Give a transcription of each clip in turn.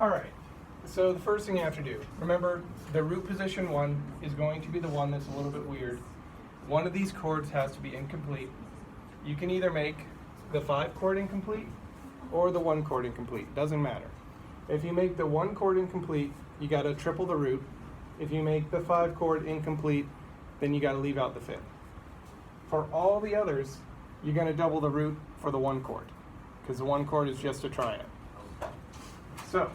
All right, so the first thing you have to do, remember the root position 1 is going to be the one that's a little bit weird. One of these chords has to be incomplete. You can either make the 5 chord incomplete or the 1 chord incomplete, doesn't matter. If you make the 1 chord incomplete, you gotta triple the root. If you make the 5 chord incomplete, then you gotta leave out the 5th. For all the others, you're gonna double the root for the 1 chord, because the 1 chord is just a triad. So,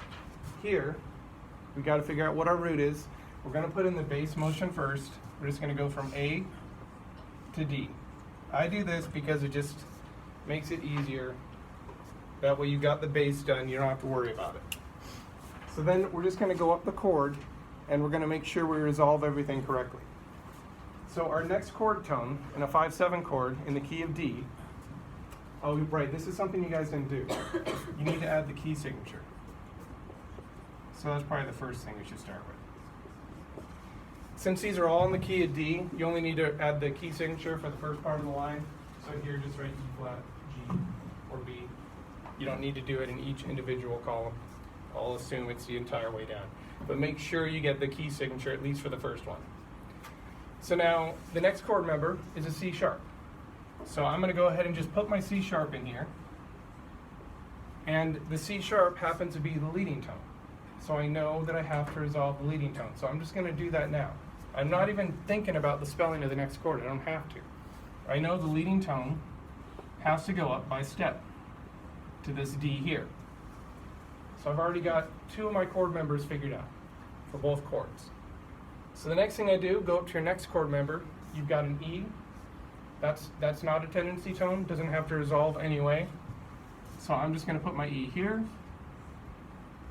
here, we got to figure out what our root is. We're going to put in the bass motion first. We're just going to go from A to D. I do this because it just makes it easier. That way you got the bass done, you don't have to worry about it. So then we're just going to go up the chord, and we're going to make sure we resolve everything correctly. So our next chord tone, in a 5/7 chord in the key of D, oh right, this is something you guys didn't do. You need to add the key signature. So that's probably the first thing we should start with. Since these are all in the key of D, you only need to add the key signature for the first part of the line. So here, just write E flat, G, or B. You don't need to do it in each individual column. I'll assume it's the entire way down. But make sure you get the key signature, at least for the first one. So now, the next chord member is a C sharp. So I'm going to go ahead and just put my C sharp in here. And the C sharp happens to be the leading tone. So I know that I have to resolve the leading tone. So I'm just going to do that now. I'm not even thinking about the spelling of the next chord. I don't have to. I know the leading tone has to go up by step to this D here. So I've already got 2 of my chord members figured out for both chords. So the next thing I do, go up to your next chord member. You've got an E. That's not a tendency tone. Doesn't have to resolve anyway. So I'm just going to put my E here.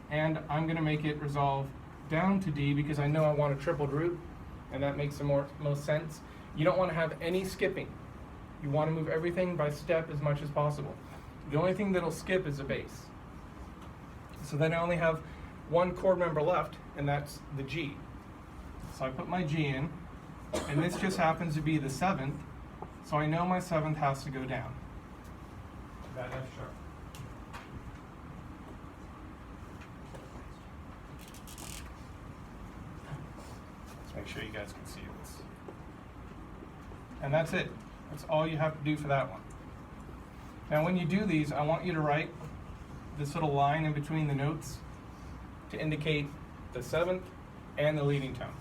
And I'm going to make it resolve down to D because I know I want a tripled root, and that makes the most sense. You don't want to have any skipping. You want to move everything by step as much as possible. The only thing that'll skip is the bass. So then I only have 1 chord member left, and that's the G. So I put my G in, and this just happens to be the 7th, so I know my 7th has to go down. That F sharp. Make sure you guys can see this. And that's it. That's all you have to do for that one. Now when you do these, I want you to write this little line in between the notes to indicate the 7th and the leading tone.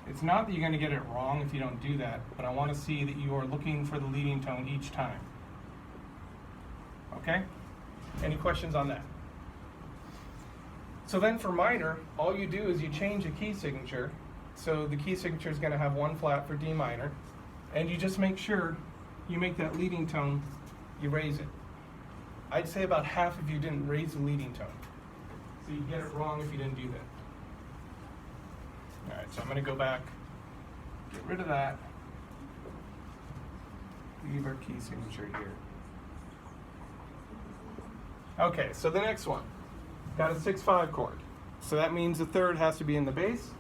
It's not that you're going to get it wrong if you don't do that, but I want to see that you are looking for the leading tone each time. Okay? Any questions on that? So then for minor, all you do is you change the key signature. So the key signature is going to have 1 flat for D minor, and you just make sure you make that leading tone, you raise it. I'd say about half of you didn't raise the leading tone. So you get it wrong if you didn't do that. All right, so I'm going to go back, get rid of that, leave our key signature here. Okay, so the next one, got a 6/5 chord. So that means the 3rd has to be in the bass.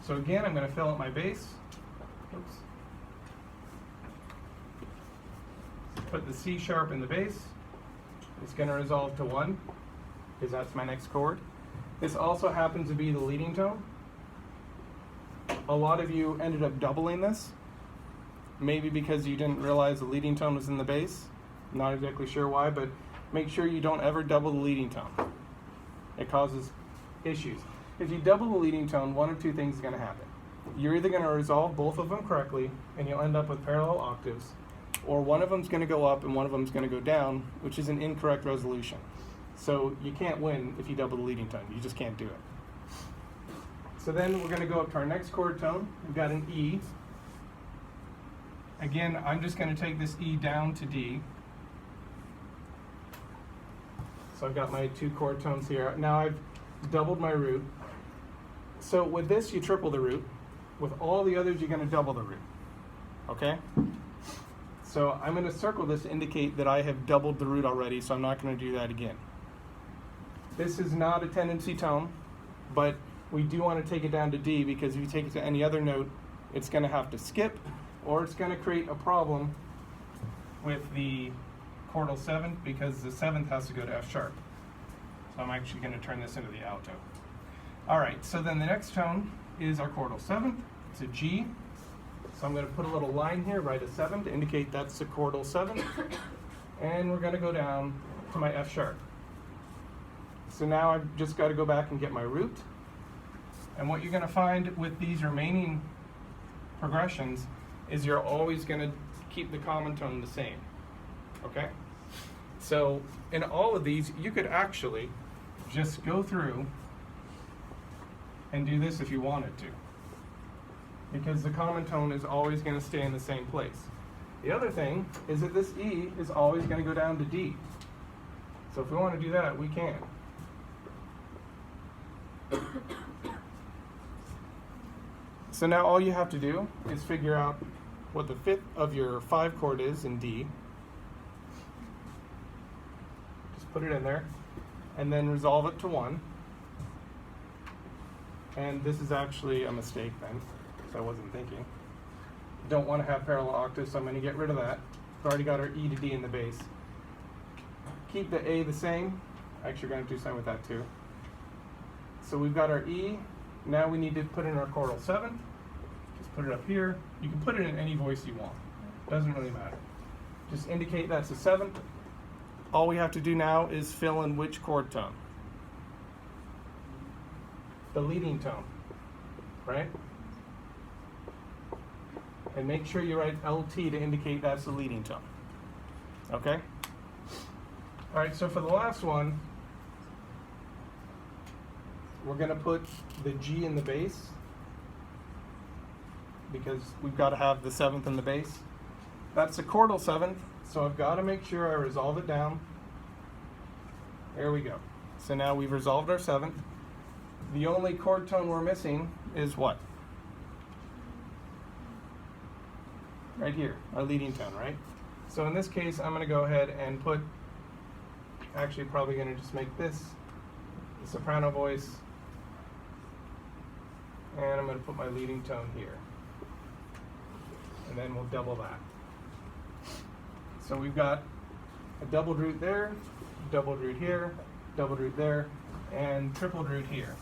So again, I'm going to fill up my bass. Oops. Put the C sharp in the bass. It's going to resolve to 1, because that's my next chord. This also happens to be the leading tone. A lot of you ended up doubling this, maybe because you didn't realize the leading tone was in the bass. I'm not exactly sure why, but make sure you don't ever double the leading tone. It causes issues. If you double the leading tone, 1 of 2 things is going to happen. You're either going to resolve both of them correctly, and you'll end up with parallel octaves, or one of them is going to go up and one of them is going to go down, which is an incorrect resolution. So you can't win if you double the leading tone. You just can't do it. So then we're going to go up to our next chord tone. We've got an E. Again, I'm just going to take this E down to D. So I've got my 2 chord tones here. Now I've doubled my root. So with this, you triple the root. With all the others, you're going to double the root. Okay? So I'm going to circle this to indicate that I have doubled the root already, so I'm not going to do that again. This is not a tendency tone, but we do want to take it down to D, because if you take it to any other note, it's going to have to skip, or it's going to create a problem with the chordal 7th, because the 7th has to go to F sharp. So I'm actually going to turn this into the alto. All right, so then the next tone is our chordal 7th. It's a G. So I'm going to put a little line here, write a 7 to indicate that's the chordal 7th. And we're going to go down to my F sharp. So now I've just got to go back and get my root. And what you're going to find with these remaining progressions is you're always going to keep the common tone the same. Okay? So in all of these, you could actually just go through and do this if you wanted to, because the common tone is always going to stay in the same place. The other thing is that this E is always going to go down to D. So if we want to do that, we can. So now all you have to do is figure out what the 5th of your 5 chord is in D. Just put it in there, and then resolve it to 1. And this is actually a mistake then, because I wasn't thinking. Don't want to have parallel octaves, so I'm going to get rid of that. We've already got our E to D in the bass. Keep the A the same. Actually, we're going to do something with that too. So we've got our E. Now we need to put in our chordal 7th. Just put it up here. You can put it in any voice you want. Doesn't really matter. Just indicate that's the 7th. All we have to do now is fill in which chord tone. The leading tone, right? And make sure you write LT to indicate that's the leading tone. Okay? All right, so for the last one, we're going to put the G in the bass because we've got to have the 7th in the bass. That's the chordal 7th, so I've got to make sure I resolve it down. There we go. So now we've resolved our 7th. The only chord tone we're missing is what? Right here, our leading tone, right? So in this case, I'm going to go ahead and put, actually probably going to just make this the soprano voice, and I'm going to put my leading tone here. And then we'll double that. So we've got a doubled root there, doubled root here, doubled root there, and tripled root here.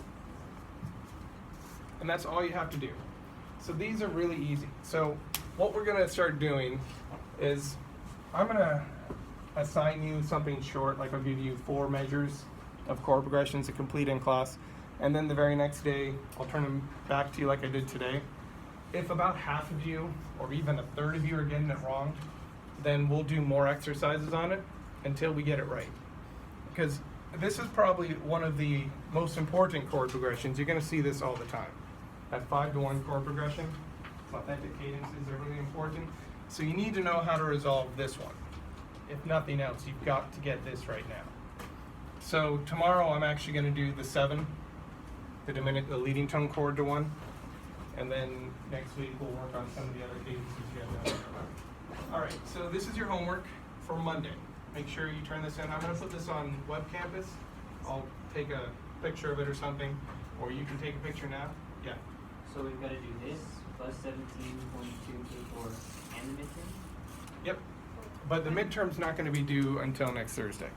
And that's all you have to do. So these are really easy. So what we're going to start doing is I'm going to assign you something short, like I'll give you 4 measures of chord progressions to complete in class, and then the very next day I'll turn them back to you like I did today. If about half of you or even a third of you are getting it wrong, then we'll do more exercises on it until we get it right. Because this is probably one of the most important chord progressions. You're going to see this all the time. That 5-to-1 chord progression, authentic cadences are really important. So you need to know how to resolve this one. If nothing else, you've got to get this right now. So tomorrow I'm actually going to do the 7, the leading tone chord to 1, and then next week we'll work on some of the other cadences you have done. All right, so this is your homework for Monday. Make sure you turn this in. I'm going to put this on Web Campus. I'll take a picture of it or something, or you can take a picture now. Yeah. So we've got to do this plus 17.2 K4 and the midterm? Yep. But the midterm's not going to be due until next Thursday.